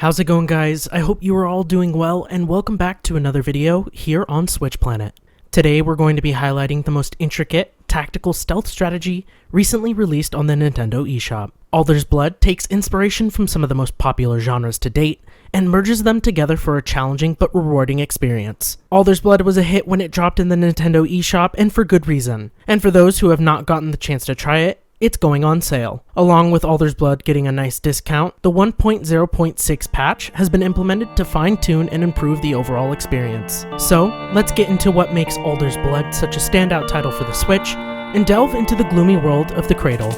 How's it going, guys? I hope you are all doing well, and welcome back to another video here on Switch Planet. Today we're going to be highlighting the most intricate, tactical stealth strategy recently released on the Nintendo eShop. Alder's Blood takes inspiration from some of the most popular genres to date, and merges them together for a challenging but rewarding experience. Alder's Blood was a hit when it dropped in the Nintendo eShop, and for good reason. And for those who have not gotten the chance to try it, it's going on sale. Along with Alder's Blood getting a nice discount, the 1.0.6 patch has been implemented to fine-tune and improve the overall experience. So, let's get into what makes Alder's Blood such a standout title for the Switch, and delve into the gloomy world of the Cradle.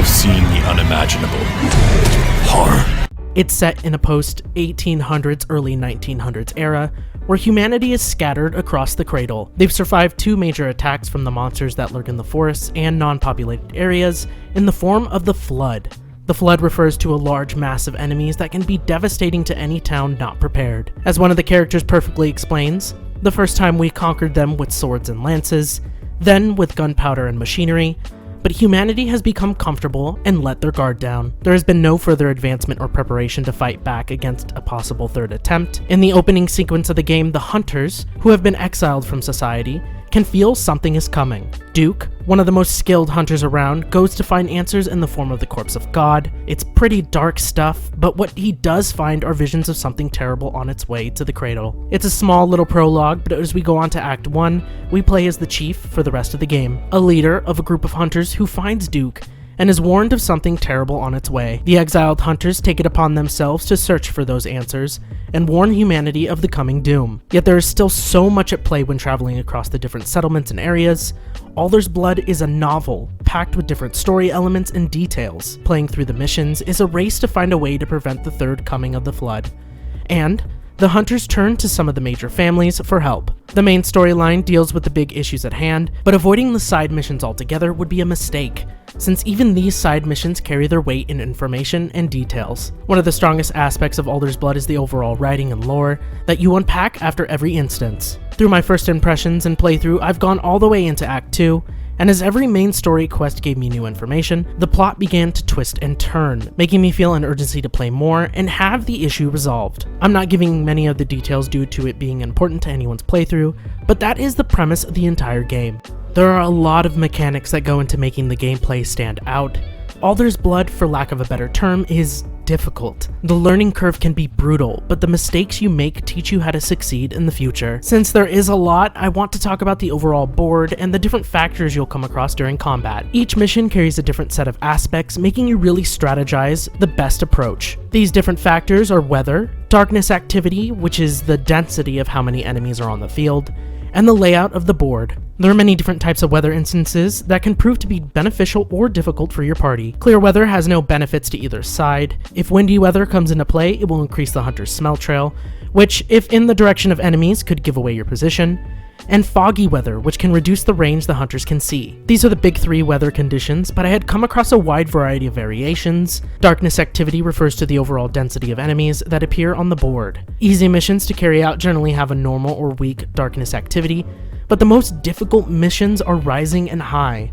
Seen the unimaginable. Horror. It's set in a post-1800s, early 1900s era, where humanity is scattered across the Cradle. They've survived two major attacks from the monsters that lurk in the forests and non-populated areas in the form of the Flood. The Flood refers to a large mass of enemies that can be devastating to any town not prepared. As one of the characters perfectly explains, the first time we conquered them with swords and lances, then with gunpowder and machinery, but humanity has become comfortable and let their guard down. There has been no further advancement or preparation to fight back against a possible third attempt. In the opening sequence of the game, the hunters, who have been exiled from society, can feel something is coming. Duke, one of the most skilled hunters around, goes to find answers in the form of the corpse of God. It's pretty dark stuff, but what he does find are visions of something terrible on its way to the Cradle. It's a small little prologue, but as we go on to Act 1, we play as the chief for the rest of the game, a leader of a group of hunters who finds Duke and is warned of something terrible on its way. The exiled hunters take it upon themselves to search for those answers and warn humanity of the coming doom. Yet there is still so much at play when traveling across the different settlements and areas. Alder's Blood is a novel, packed with different story elements and details. Playing through the missions is a race to find a way to prevent the third coming of the Flood. And the hunters turn to some of the major families for help. The main storyline deals with the big issues at hand, but avoiding the side missions altogether would be a mistake, since even these side missions carry their weight in information and details. One of the strongest aspects of Alder's Blood is the overall writing and lore that you unpack after every instance. Through my first impressions and playthrough, I've gone all the way into Act 2, and as every main story quest gave me new information, the plot began to twist and turn, making me feel an urgency to play more and have the issue resolved. I'm not giving many of the details due to it being important to anyone's playthrough, but that is the premise of the entire game. There are a lot of mechanics that go into making the gameplay stand out. Alder's Blood, for lack of a better term, is difficult. The learning curve can be brutal, but the mistakes you make teach you how to succeed in the future. Since there is a lot, I want to talk about the overall board and the different factors you'll come across during combat. Each mission carries a different set of aspects, making you really strategize the best approach. These different factors are weather, darkness activity, which is the density of how many enemies are on the field, and the layout of the board. There are many different types of weather instances that can prove to be beneficial or difficult for your party. Clear weather has no benefits to either side. If windy weather comes into play, it will increase the hunter's smell trail, which, if in the direction of enemies, could give away your position. And foggy weather, which can reduce the range the hunters can see. These are the big three weather conditions, but I had come across a wide variety of variations. Darkness activity refers to the overall density of enemies that appear on the board. Easy missions to carry out generally have a normal or weak darkness activity, but the most difficult missions are rising and high.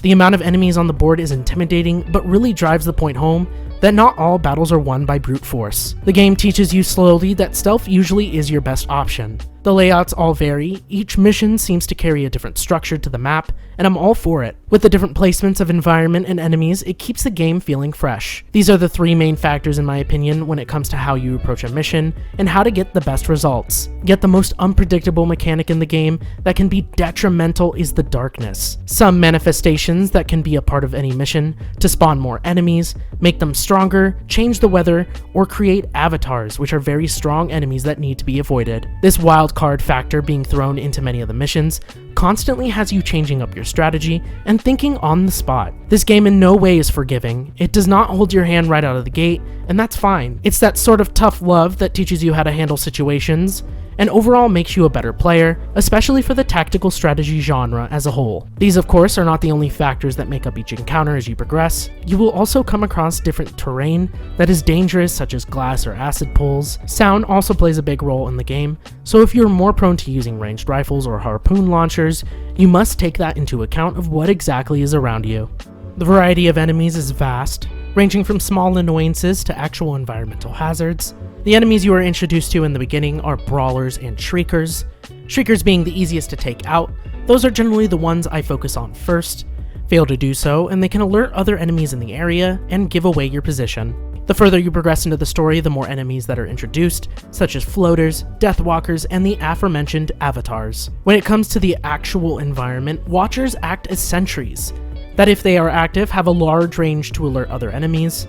The amount of enemies on the board is intimidating, but really drives the point home that not all battles are won by brute force. The game teaches you slowly that stealth usually is your best option. The layouts all vary, each mission seems to carry a different structure to the map, and I'm all for it. With the different placements of environment and enemies, it keeps the game feeling fresh. These are the three main factors in my opinion when it comes to how you approach a mission, and how to get the best results. Yet the most unpredictable mechanic in the game that can be detrimental is the darkness. Some manifestations that can be a part of any mission to spawn more enemies, make them stronger, change the weather, or create avatars, which are very strong enemies that need to be avoided. This wild card factor being thrown into many of the missions constantly has you changing up your strategy and thinking on the spot. This game in no way is forgiving. It does not hold your hand right out of the gate, and that's fine. It's that sort of tough love that teaches you how to handle situations and overall makes you a better player, especially for the tactical strategy genre as a whole. These of course are not the only factors that make up each encounter as you progress. You will also come across different terrain that is dangerous, such as glass or acid pools. Sound also plays a big role in the game, so if you're more prone to using ranged rifles or harpoon launchers, you must take that into account of what exactly is around you. The variety of enemies is vast, ranging from small annoyances to actual environmental hazards. The enemies you are introduced to in the beginning are brawlers and shriekers. Shriekers being the easiest to take out, those are generally the ones I focus on first. Fail to do so, and they can alert other enemies in the area and give away your position. The further you progress into the story, the more enemies that are introduced, such as floaters, deathwalkers, and the aforementioned avatars. When it comes to the actual environment, watchers act as sentries, that if they are active, have a large range to alert other enemies.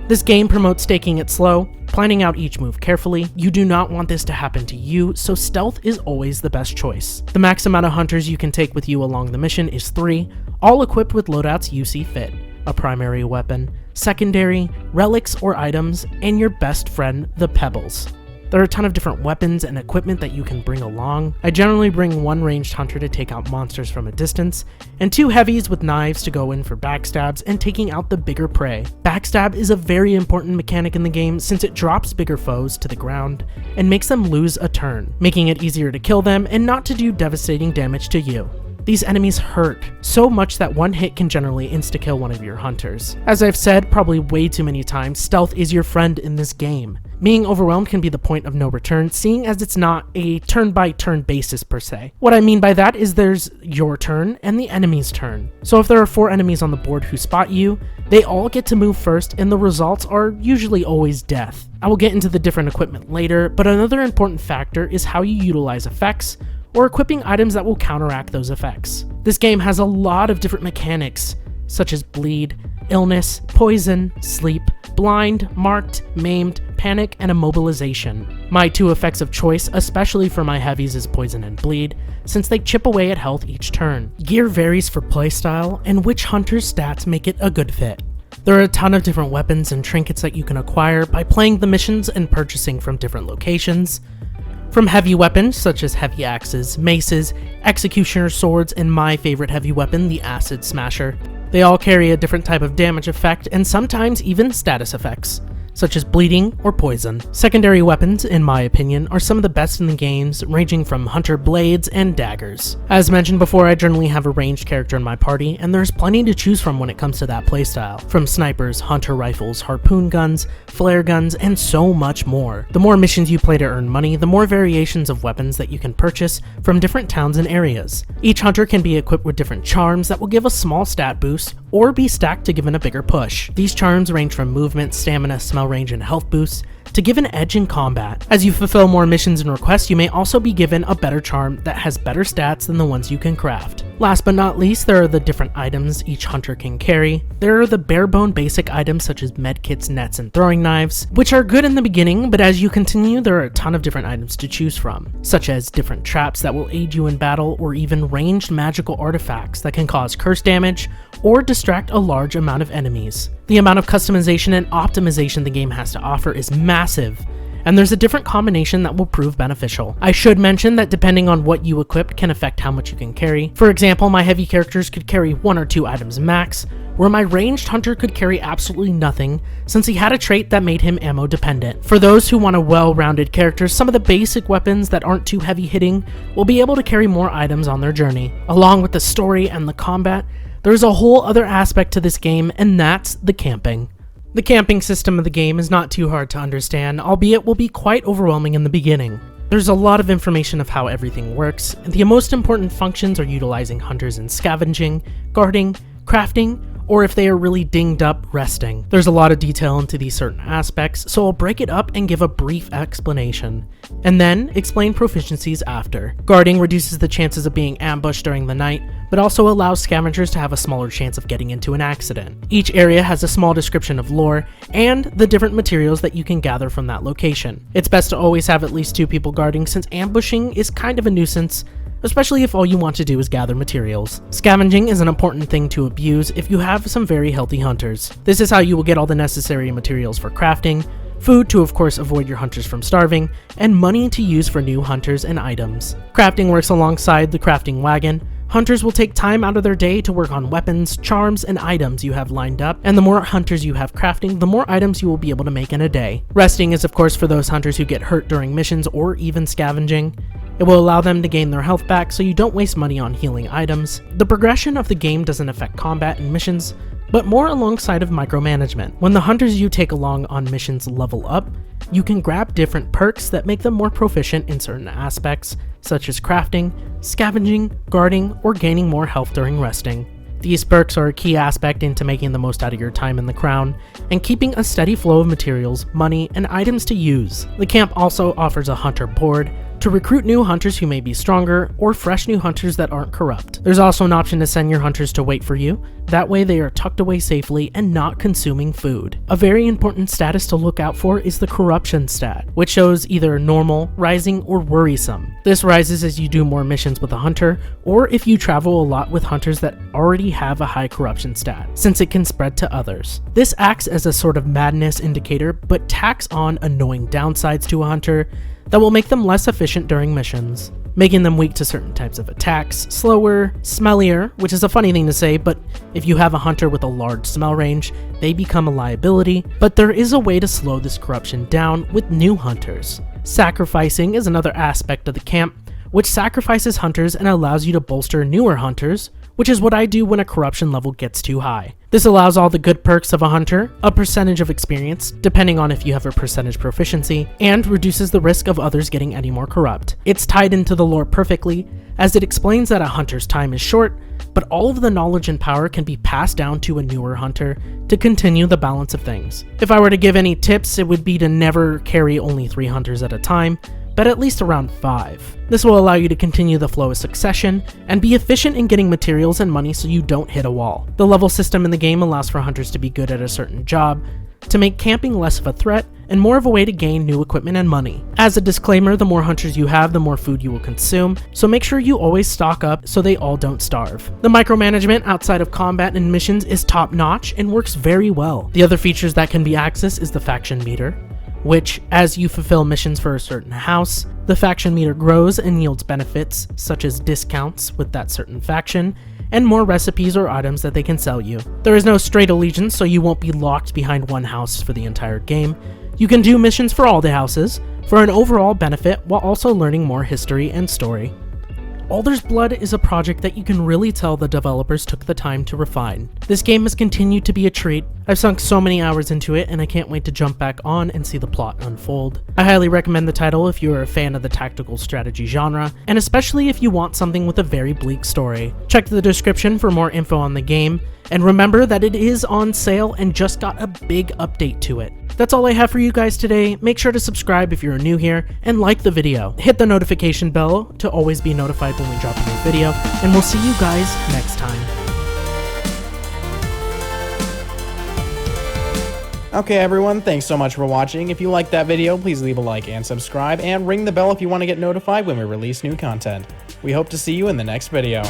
This game promotes taking it slow, planning out each move carefully. You do not want this to happen to you, so stealth is always the best choice. The max amount of hunters you can take with you along the mission is 3, all equipped with loadouts you see fit, a primary weapon, secondary, relics or items, and your best friend, the pebbles. There are a ton of different weapons and equipment that you can bring along. I generally bring 1 ranged hunter to take out monsters from a distance, and 2 heavies with knives to go in for backstabs and taking out the bigger prey. Backstab is a very important mechanic in the game since it drops bigger foes to the ground and makes them lose a turn, making it easier to kill them and not to do devastating damage to you. These enemies hurt so much that 1 hit can generally insta-kill one of your hunters. As I've said probably way too many times, stealth is your friend in this game. Being overwhelmed can be the point of no return, seeing as it's not a turn-by-turn basis per se. What I mean by that is there's your turn and the enemy's turn. So if there are 4 enemies on the board who spot you, they all get to move first and the results are usually always death. I will get into the different equipment later, but another important factor is how you utilize effects, or equipping items that will counteract those effects. This game has a lot of different mechanics, such as bleed, illness, poison, sleep, blind, marked, maimed, panic, and immobilization. My 2 effects of choice, especially for my heavies, is poison and bleed, since they chip away at health each turn. Gear varies for playstyle, and which hunter's stats make it a good fit. There are a ton of different weapons and trinkets that you can acquire by playing the missions and purchasing from different locations. From heavy weapons such as heavy axes, maces, executioner swords, and my favorite heavy weapon, the acid smasher. They all carry a different type of damage effect and sometimes even status effects, such as bleeding or poison. Secondary weapons, in my opinion, are some of the best in the games, ranging from hunter blades and daggers. As mentioned before, I generally have a ranged character in my party, and there's plenty to choose from when it comes to that playstyle. From snipers, hunter rifles, harpoon guns, flare guns, and so much more. The more missions you play to earn money, the more variations of weapons that you can purchase from different towns and areas. Each hunter can be equipped with different charms that will give a small stat boost, or be stacked to give it a bigger push. These charms range from movement, stamina, smell range, and health boosts to give an edge in combat. As you fulfill more missions and requests, you may also be given a better charm that has better stats than the ones you can craft. Last but not least, there are the different items each hunter can carry. There are the bare-bone basic items such as medkits, nets, and throwing knives, which are good in the beginning, but as you continue, there are a ton of different items to choose from, such as different traps that will aid you in battle, or even ranged magical artifacts that can cause curse damage or distract a large amount of enemies. The amount of customization and optimization the game has to offer is massive, and there's a different combination that will prove beneficial. I should mention that depending on what you equip can affect how much you can carry. For example, my heavy characters could carry 1 or 2 items max, where my ranged hunter could carry absolutely nothing, since he had a trait that made him ammo dependent. For those who want a well-rounded character, some of the basic weapons that aren't too heavy hitting will be able to carry more items on their journey. Along with the story and the combat, there's a whole other aspect to this game, and that's the camping. The camping system of the game is not too hard to understand, albeit will be quite overwhelming in the beginning. There's a lot of information of how everything works, and the most important functions are utilizing hunters in scavenging, guarding, crafting, or if they are really dinged up, resting. There's a lot of detail into these certain aspects, so I'll break it up and give a brief explanation, and then explain proficiencies after. Guarding reduces the chances of being ambushed during the night, but also allows scavengers to have a smaller chance of getting into an accident. Each area has a small description of lore, and the different materials that you can gather from that location. It's best to always have at least 2 people guarding, since ambushing is kind of a nuisance, especially if all you want to do is gather materials. Scavenging is an important thing to abuse if you have some very healthy hunters. This is how you will get all the necessary materials for crafting, food to of course avoid your hunters from starving, and money to use for new hunters and items. Crafting works alongside the crafting wagon. Hunters will take time out of their day to work on weapons, charms, and items you have lined up, and the more hunters you have crafting, the more items you will be able to make in a day. Resting is of course for those hunters who get hurt during missions or even scavenging. It will allow them to gain their health back so you don't waste money on healing items. The progression of the game doesn't affect combat and missions, but more alongside of micromanagement. When the hunters you take along on missions level up, you can grab different perks that make them more proficient in certain aspects, such as crafting, scavenging, guarding, or gaining more health during resting. These perks are a key aspect into making the most out of your time in the crown, and keeping a steady flow of materials, money, and items to use. The camp also offers a hunter board to recruit new hunters who may be stronger, or fresh new hunters that aren't corrupt. There's also an option to send your hunters to wait for you, that way they are tucked away safely and not consuming food. A very important status to look out for is the corruption stat, which shows either normal, rising, or worrisome. This rises as you do more missions with a hunter, or if you travel a lot with hunters that already have a high corruption stat, since it can spread to others. This acts as a sort of madness indicator, but tacks on annoying downsides to a hunter that will make them less efficient during missions, making them weak to certain types of attacks, slower, smellier, which is a funny thing to say, but if you have a hunter with a large smell range, they become a liability, but there is a way to slow this corruption down with new hunters. Sacrificing is another aspect of the camp, which sacrifices hunters and allows you to bolster newer hunters, which is what I do when a corruption level gets too high. This allows all the good perks of a hunter, a percentage of experience, depending on if you have a percentage proficiency, and reduces the risk of others getting any more corrupt. It's tied into the lore perfectly, as it explains that a hunter's time is short, but all of the knowledge and power can be passed down to a newer hunter to continue the balance of things. If I were to give any tips, it would be to never carry only 3 hunters at a time, but at least around 5. This will allow you to continue the flow of succession and be efficient in getting materials and money so you don't hit a wall. The level system in the game allows for hunters to be good at a certain job, to make camping less of a threat and more of a way to gain new equipment and money. As a disclaimer, the more hunters you have, the more food you will consume, so make sure you always stock up so they all don't starve. The micromanagement outside of combat and missions is top notch and works very well. The other features that can be accessed is the faction meter, which, as you fulfill missions for a certain house, the faction meter grows and yields benefits, such as discounts with that certain faction, and more recipes or items that they can sell you. There is no straight allegiance, so you won't be locked behind one house for the entire game. You can do missions for all the houses, for an overall benefit, while also learning more history and story. Alder's Blood is a project that you can really tell the developers took the time to refine. This game has continued to be a treat. I've sunk so many hours into it and I can't wait to jump back on and see the plot unfold. I highly recommend the title if you are a fan of the tactical strategy genre, and especially if you want something with a very bleak story. Check the description for more info on the game, and remember that it is on sale and just got a big update to it. That's all I have for you guys today. Make sure to subscribe if you're new here, and like the video. Hit the notification bell to always be notified when we drop a new video, and we'll see you guys next time. Okay everyone, thanks so much for watching. If you liked that video, please leave a like and subscribe, and ring the bell if you want to get notified when we release new content. We hope to see you in the next video.